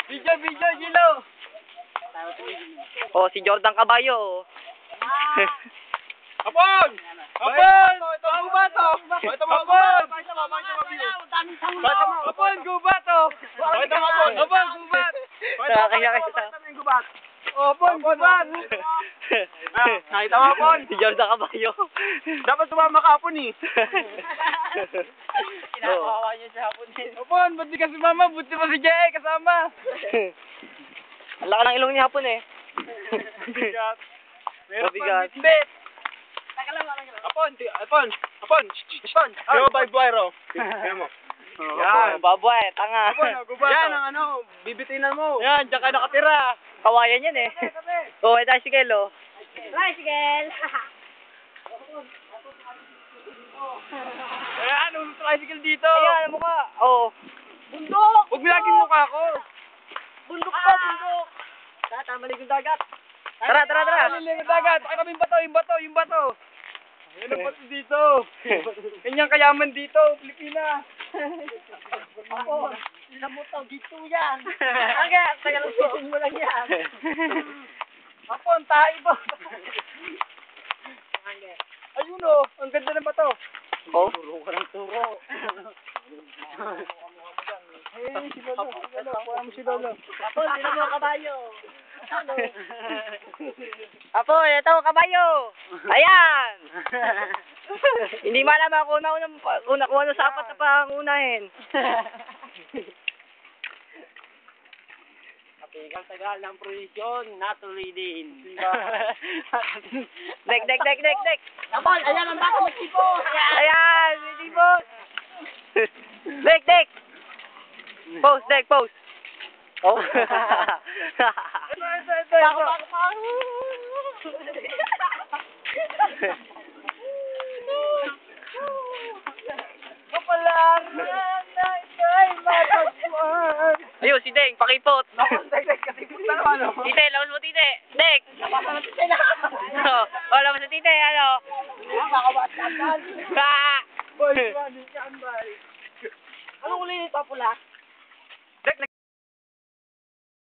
Video, Gilo. Oh, si Jordan Caballo. Hapon! Hapon! Ito gubat to! Ito mga gubat! Hapon, gubat to! Ito mga hapon! Hapon, gubat! Nakakaya kayo. Hapon, gubat! Nakita mo hapon? Si Jordan Caballo. Dapat sumama ka hapon eh. Kinakawawa niya sa hapon eh. Hapon, ba't di ka sumama? Buti pa si Jay kasama. Ang laki ng ilong niya hapon eh. Bigat. Meron Mabigat. pang bitbit. Hapon! Hapon! Kaya ba buwero? Kaya mo. Yan. Baboy, tanga. Yan ang ano, bibitinan mo. Yan, diyan ka nakatira. Kawayan yan eh. Oh, ito si Kelo. Tricycle! Ayan, ano tricycle dito? Ayan, ang mukha. Oo. Bundok! Huwag mo laging mukha ko. Bundok to, bundok! Tama, maligong dagat. Tara, tara, tara. Liling dagat. Ay kami yung bato. Ayan ang bato dito. Kanyang kayaman dito, Pilipinas. Ako, sila mo to, dito yan. Hanggang, tagal mo lang yan. Hapon, tayo ba? Ayun o, ang ganda ng bato. Oh. Turo ka ng turo. Eh, si Lolo. Kuha mo si Lolo. Ako, sila mo kabayo. Ano? Apo, ito, Caballo. Ayan. Hindi malaman kung ano sa apat na pangunahin. Tagal ng provision, natuloy din. Dek. Kapal, ayan ang bako magsipo. Ayan, hindi po. Dek. Pose. Oh. Bako. Kapalar na ikay matagpuan. Ayun, si Deng, pakipot. Dek, kasi punta naman o. Tite, lawas mo, Tite. Dek. Kapasal sila. Oh, lawas mo, Tite. Ano? Makawat-kapan. Ah! Boy, money, kambay. Anong uli nito pula?